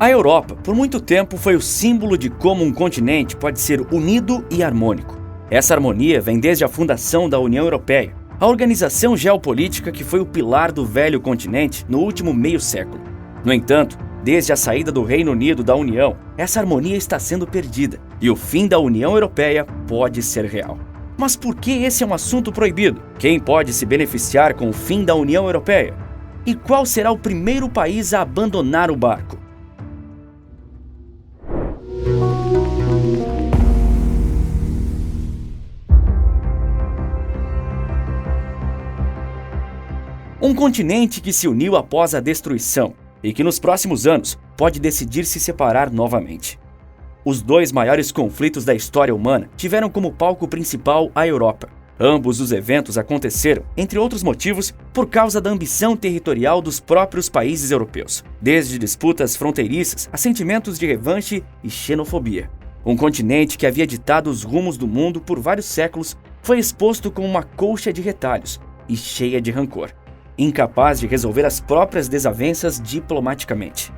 A Europa, por muito tempo, foi o símbolo de como um continente pode ser unido e harmônico. Essa harmonia vem desde a fundação da União Europeia, a organização geopolítica que foi o pilar do velho continente no último meio século. No entanto, desde a saída do Reino Unido da União, essa harmonia está sendo perdida e o fim da União Europeia pode ser real. Mas por que esse é um assunto proibido? Quem pode se beneficiar com o fim da União Europeia? E qual será o primeiro país a abandonar o barco? Um continente que se uniu após a destruição e que nos próximos anos pode decidir se separar novamente. Os dois maiores conflitos da história humana tiveram como palco principal a Europa. Ambos os eventos aconteceram, entre outros motivos, por causa da ambição territorial dos próprios países europeus, desde disputas fronteiriças a sentimentos de revanche e xenofobia. Um continente que havia ditado os rumos do mundo por vários séculos foi exposto como uma colcha de retalhos e cheia de rancor, incapaz de resolver as próprias desavenças diplomaticamente.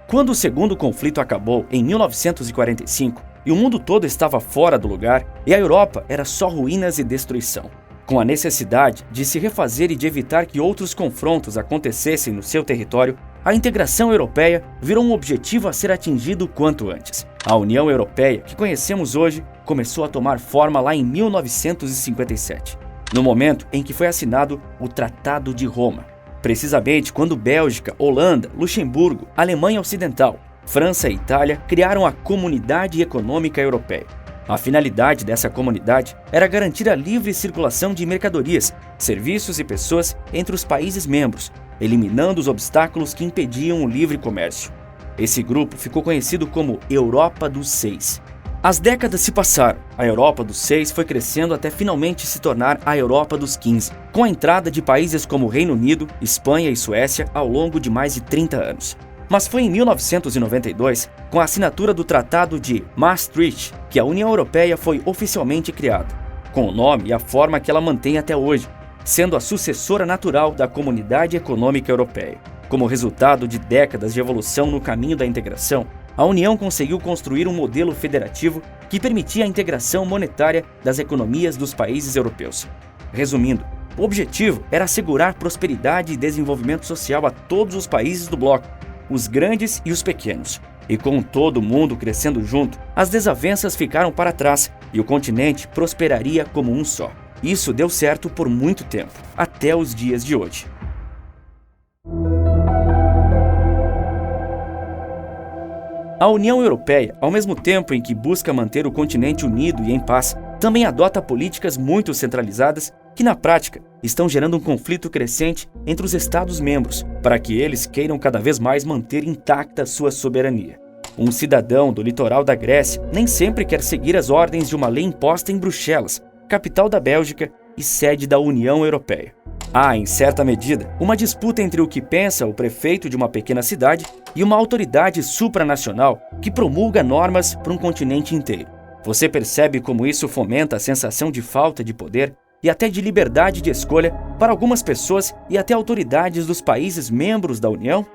Quando o segundo conflito acabou em 1945 e o mundo todo estava fora do lugar e a Europa era só ruínas e destruição, com a necessidade de se refazer e de evitar que outros confrontos acontecessem no seu território, a integração europeia virou um objetivo a ser atingido quanto antes. A União Europeia, que conhecemos hoje, começou a tomar forma lá em 1957, no momento em que foi assinado o Tratado de Roma, precisamente quando Bélgica, Holanda, Luxemburgo, Alemanha Ocidental, França e Itália criaram a Comunidade Econômica Europeia. A finalidade dessa comunidade era garantir a livre circulação de mercadorias, serviços e pessoas entre os países membros, eliminando os obstáculos que impediam o livre comércio. Esse grupo ficou conhecido como Europa dos Seis. As décadas se passaram, a Europa dos Seis foi crescendo até finalmente se tornar a Europa dos 15, com a entrada de países como Reino Unido, Espanha e Suécia ao longo de mais de 30 anos. Mas foi em 1992, com a assinatura do Tratado de Maastricht, que a União Europeia foi oficialmente criada, com o nome e a forma que ela mantém até hoje, sendo a sucessora natural da Comunidade Econômica Europeia. Como resultado de décadas de evolução no caminho da integração, a União conseguiu construir um modelo federativo que permitia a integração monetária das economias dos países europeus. Resumindo, o objetivo era assegurar prosperidade e desenvolvimento social a todos os países do bloco, os grandes e os pequenos. E com todo mundo crescendo junto, as desavenças ficaram para trás e o continente prosperaria como um só. Isso deu certo por muito tempo, até os dias de hoje. A União Europeia, ao mesmo tempo em que busca manter o continente unido e em paz, também adota políticas muito centralizadas que, na prática, estão gerando um conflito crescente entre os Estados-membros, para que eles queiram cada vez mais manter intacta sua soberania. Um cidadão do litoral da Grécia nem sempre quer seguir as ordens de uma lei imposta em Bruxelas, capital da Bélgica e sede da União Europeia. Há, em certa medida, uma disputa entre o que pensa o prefeito de uma pequena cidade e uma autoridade supranacional que promulga normas para um continente inteiro. Você percebe como isso fomenta a sensação de falta de poder e até de liberdade de escolha para algumas pessoas e até autoridades dos países membros da União?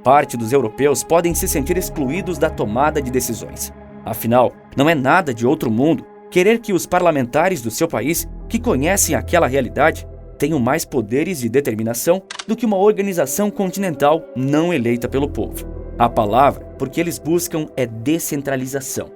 Parte dos europeus podem se sentir excluídos da tomada de decisões. Afinal, não é nada de outro mundo querer que os parlamentares do seu país, que conhecem aquela realidade, tenham mais poderes de determinação do que uma organização continental não eleita pelo povo. A palavra, porque eles buscam, é descentralização.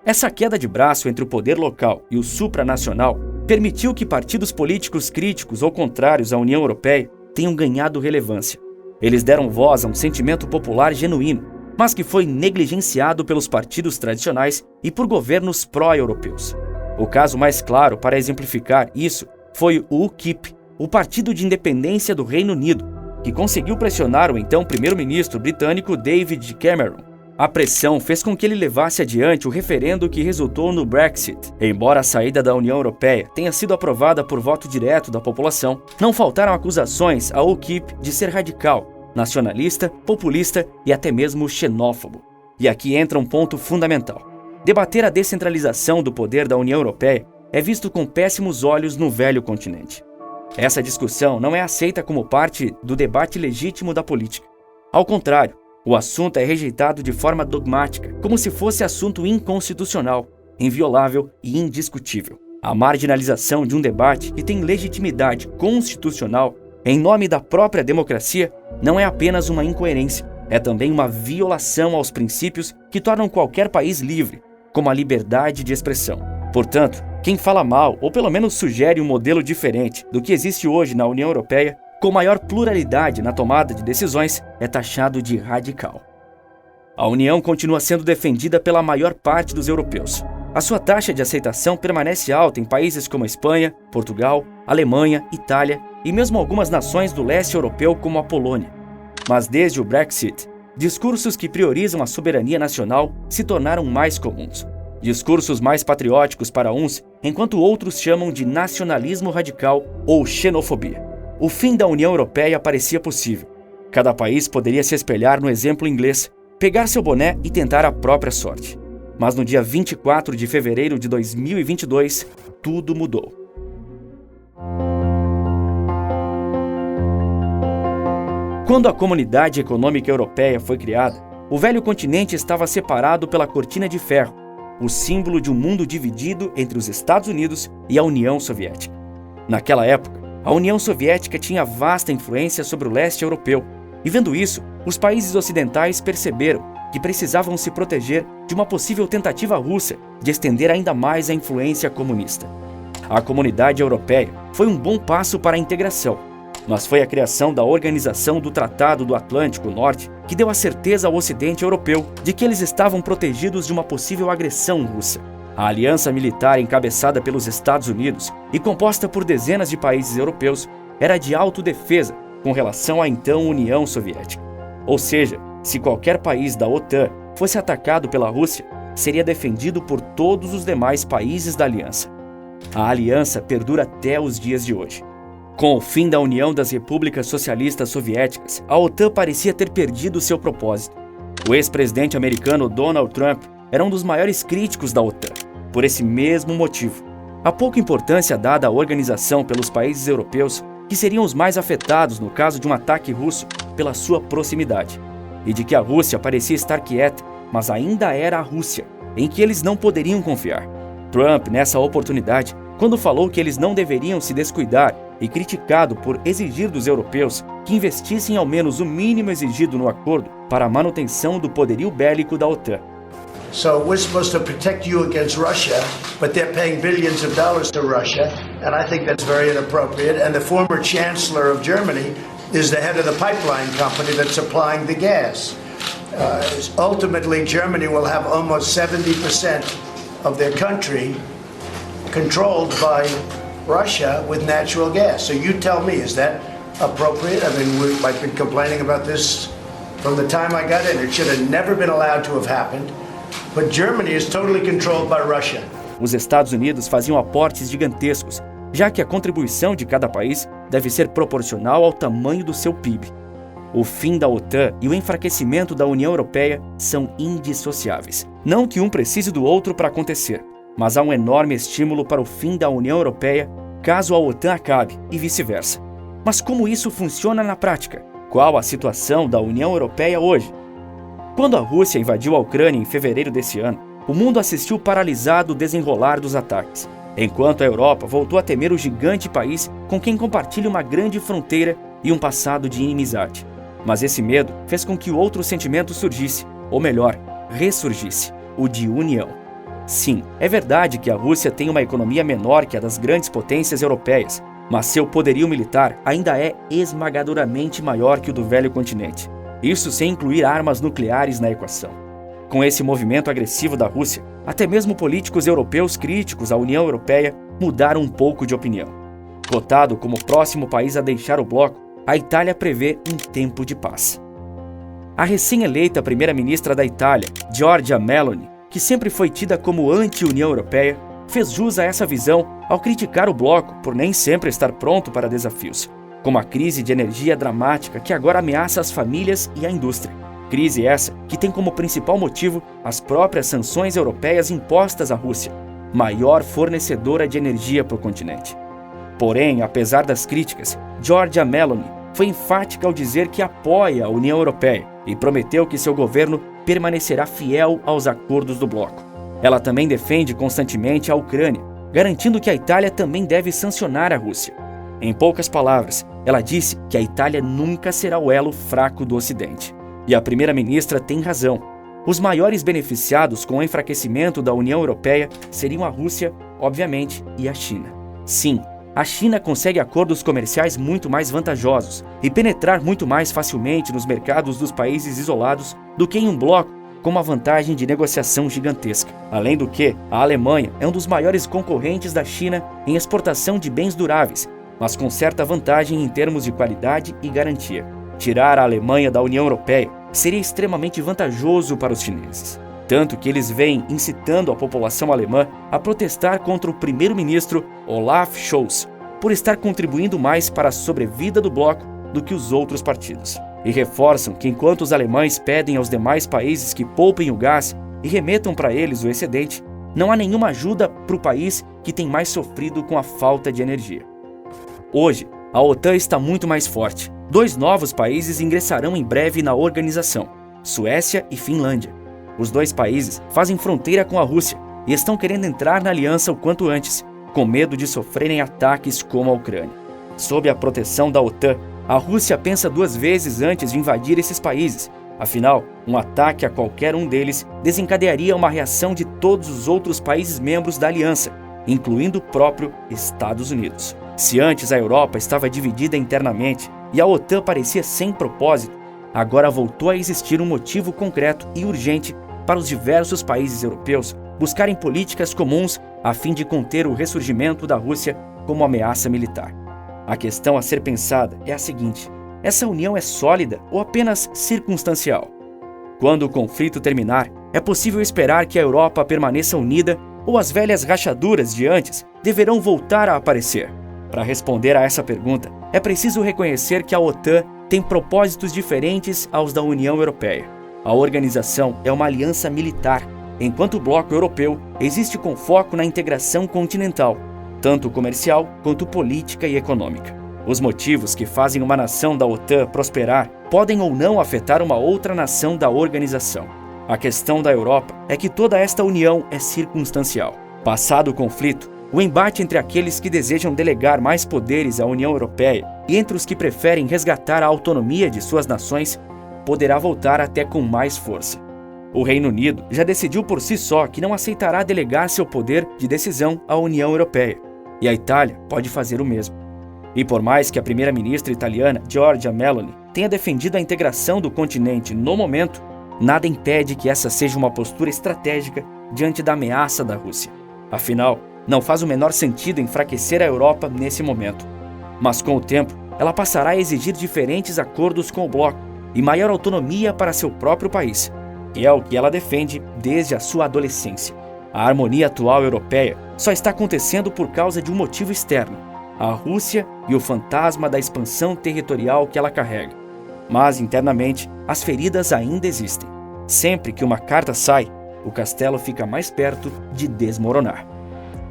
Essa queda de braço entre o poder local e o supranacional permitiu que partidos políticos críticos ou contrários à União Europeia tenham ganhado relevância. Eles deram voz a um sentimento popular genuíno, mas que foi negligenciado pelos partidos tradicionais e por governos pró-europeus. O caso mais claro para exemplificar isso foi o UKIP, o Partido de Independência do Reino Unido, que conseguiu pressionar o então primeiro-ministro britânico David Cameron. A pressão fez com que ele levasse adiante o referendo que resultou no Brexit. Embora a saída da União Europeia tenha sido aprovada por voto direto da população, não faltaram acusações ao UKIP de ser radical, nacionalista, populista e até mesmo xenófobo. E aqui entra um ponto fundamental. Debater a descentralização do poder da União Europeia é visto com péssimos olhos no velho continente. Essa discussão não é aceita como parte do debate legítimo da política. Ao contrário, O assunto é rejeitado de forma dogmática, como se fosse assunto inconstitucional, inviolável e indiscutível. A marginalização de um debate que tem legitimidade constitucional em nome da própria democracia não é apenas uma incoerência, é também uma violação aos princípios que tornam qualquer país livre, como a liberdade de expressão. Portanto, quem fala mal ou pelo menos sugere um modelo diferente do que existe hoje na União Europeia, com maior pluralidade na tomada de decisões, é taxado de radical. A União continua sendo defendida pela maior parte dos europeus. A sua taxa de aceitação permanece alta em países como Espanha, Portugal, Alemanha, Itália e mesmo algumas nações do leste europeu como a Polônia. Mas desde o Brexit, discursos que priorizam a soberania nacional se tornaram mais comuns. Discursos mais patrióticos para uns, enquanto outros chamam de nacionalismo radical ou xenofobia. O fim da União Europeia parecia possível. Cada país poderia se espelhar no exemplo inglês, pegar seu boné e tentar a própria sorte. Mas no dia 24 de fevereiro de 2022, tudo mudou. Quando a Comunidade Econômica Europeia foi criada, o velho continente estava separado pela Cortina de Ferro, o símbolo de um mundo dividido entre os Estados Unidos e a União Soviética. Naquela época, a União Soviética tinha vasta influência sobre o leste europeu, e vendo isso, os países ocidentais perceberam que precisavam se proteger de uma possível tentativa russa de estender ainda mais a influência comunista. A Comunidade Europeia foi um bom passo para a integração, mas foi a criação da Organização do Tratado do Atlântico Norte que deu a certeza ao Ocidente europeu de que eles estavam protegidos de uma possível agressão russa. A aliança militar encabeçada pelos Estados Unidos e composta por dezenas de países europeus era de autodefesa com relação à então União Soviética. Ou seja, se qualquer país da OTAN fosse atacado pela Rússia, seria defendido por todos os demais países da aliança. A aliança perdura até os dias de hoje. Com o fim da União das Repúblicas Socialistas Soviéticas, a OTAN parecia ter perdido seu propósito. O ex-presidente americano Donald Trump era um dos maiores críticos da OTAN. Por esse mesmo motivo, a pouca importância dada à organização pelos países europeus, que seriam os mais afetados no caso de um ataque russo pela sua proximidade, e de que a Rússia parecia estar quieta, mas ainda era a Rússia, em que eles não poderiam confiar. Trump, nessa oportunidade, quando falou que eles não deveriam se descuidar e criticado por exigir dos europeus que investissem ao menos o mínimo exigido no acordo para a manutenção do poderio bélico da OTAN. So we're supposed to protect you against Russia, but they're paying billions of dollars to Russia, and I think that's very inappropriate. And the former chancellor of Germany is the head of the pipeline company that's supplying the gas. Ultimately, Germany will have almost 70% of their country controlled by Russia with natural gas. So you tell me, is that appropriate? I mean, I've been complaining about this from the time I got in. It should have never been allowed to have happened. But Germany is totally controlled by Russia. Os Estados Unidos faziam aportes gigantescos, já que a contribuição de cada país deve ser proporcional ao tamanho do seu PIB. O fim da OTAN e o enfraquecimento da União Europeia são indissociáveis. Não que um precise do outro para acontecer, mas há um enorme estímulo para o fim da União Europeia caso a OTAN acabe e vice-versa. Mas como isso funciona na prática? Qual a situação da União Europeia hoje? Quando a Rússia invadiu a Ucrânia em fevereiro desse ano, o mundo assistiu paralisado o desenrolar dos ataques, enquanto a Europa voltou a temer o gigante país com quem compartilha uma grande fronteira e um passado de inimizade. Mas esse medo fez com que outro sentimento surgisse, ou melhor, ressurgisse, o de união. Sim, é verdade que a Rússia tem uma economia menor que a das grandes potências europeias, mas seu poderio militar ainda é esmagadoramente maior que o do velho continente. Isso sem incluir armas nucleares na equação. Com esse movimento agressivo da Rússia, até mesmo políticos europeus críticos à União Europeia mudaram um pouco de opinião. Cotado como o próximo país a deixar o bloco, a Itália prevê um tempo de paz. A recém-eleita primeira-ministra da Itália, Giorgia Meloni, que sempre foi tida como anti-União Europeia, fez jus a essa visão ao criticar o bloco por nem sempre estar pronto para desafios, como a crise de energia dramática que agora ameaça as famílias e a indústria. Crise essa que tem como principal motivo as próprias sanções europeias impostas à Rússia, maior fornecedora de energia para o continente. Porém, apesar das críticas, Giorgia Meloni foi enfática ao dizer que apoia a União Europeia e prometeu que seu governo permanecerá fiel aos acordos do bloco. Ela também defende constantemente a Ucrânia, garantindo que a Itália também deve sancionar a Rússia. Em poucas palavras, ela disse que a Itália nunca será o elo fraco do Ocidente. E a primeira-ministra tem razão. Os maiores beneficiados com o enfraquecimento da União Europeia seriam a Rússia, obviamente, e a China. Sim, a China consegue acordos comerciais muito mais vantajosos e penetrar muito mais facilmente nos mercados dos países isolados do que em um bloco com uma vantagem de negociação gigantesca. Além do que, a Alemanha é um dos maiores concorrentes da China em exportação de bens duráveis, mas com certa vantagem em termos de qualidade e garantia. Tirar a Alemanha da União Europeia seria extremamente vantajoso para os chineses, tanto que eles vêm incitando a população alemã a protestar contra o primeiro-ministro Olaf Scholz por estar contribuindo mais para a sobrevida do bloco do que os outros partidos. E reforçam que enquanto os alemães pedem aos demais países que poupem o gás e remetam para eles o excedente, não há nenhuma ajuda para o país que tem mais sofrido com a falta de energia. Hoje, a OTAN está muito mais forte. 2 novos países ingressarão em breve na organização, Suécia e Finlândia. Os 2 países fazem fronteira com a Rússia e estão querendo entrar na aliança o quanto antes, com medo de sofrerem ataques como a Ucrânia. Sob a proteção da OTAN, a Rússia pensa 2 vezes antes de invadir esses países. Afinal, um ataque a qualquer um deles desencadearia uma reação de todos os outros países membros da aliança, incluindo o próprio Estados Unidos. Se antes a Europa estava dividida internamente e a OTAN parecia sem propósito, agora voltou a existir um motivo concreto e urgente para os diversos países europeus buscarem políticas comuns a fim de conter o ressurgimento da Rússia como ameaça militar. A questão a ser pensada é a seguinte: essa união é sólida ou apenas circunstancial? Quando o conflito terminar, é possível esperar que a Europa permaneça unida ou as velhas rachaduras de antes deverão voltar a aparecer? Para responder a essa pergunta, é preciso reconhecer que a OTAN tem propósitos diferentes aos da União Europeia. A organização é uma aliança militar, enquanto o bloco europeu existe com foco na integração continental, tanto comercial quanto política e econômica. Os motivos que fazem uma nação da OTAN prosperar podem ou não afetar uma outra nação da organização. A questão da Europa é que toda esta união é circunstancial. Passado o conflito, o embate entre aqueles que desejam delegar mais poderes à União Europeia e entre os que preferem resgatar a autonomia de suas nações poderá voltar até com mais força. O Reino Unido já decidiu por si só que não aceitará delegar seu poder de decisão à União Europeia, e a Itália pode fazer o mesmo. E por mais que a primeira-ministra italiana, Giorgia Meloni, tenha defendido a integração do continente no momento, nada impede que essa seja uma postura estratégica diante da ameaça da Rússia. Afinal, não faz o menor sentido enfraquecer a Europa nesse momento. Mas com o tempo, ela passará a exigir diferentes acordos com o bloco e maior autonomia para seu próprio país, que é o que ela defende desde a sua adolescência. A harmonia atual europeia só está acontecendo por causa de um motivo externo: a Rússia e o fantasma da expansão territorial que ela carrega. Mas internamente, as feridas ainda existem. Sempre que uma carta sai, o castelo fica mais perto de desmoronar.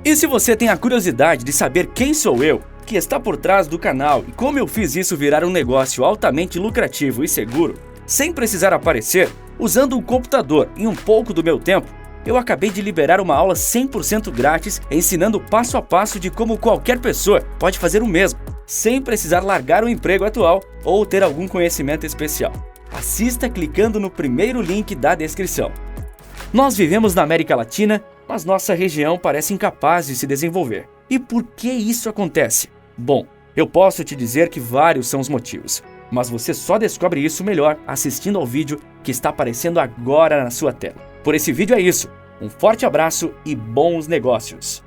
E se você tem a curiosidade de saber quem sou eu, que está por trás do canal e como eu fiz isso virar um negócio altamente lucrativo e seguro, sem precisar aparecer, usando um computador e um pouco do meu tempo, eu acabei de liberar uma aula 100% grátis ensinando passo a passo de como qualquer pessoa pode fazer o mesmo, sem precisar largar o emprego atual ou ter algum conhecimento especial. Assista clicando no primeiro link da descrição. Nós vivemos na América Latina, mas nossa região parece incapaz de se desenvolver. E por que isso acontece? Bom, eu posso te dizer que vários são os motivos, mas você só descobre isso melhor assistindo ao vídeo que está aparecendo agora na sua tela. Por esse vídeo é isso. Um forte abraço e bons negócios!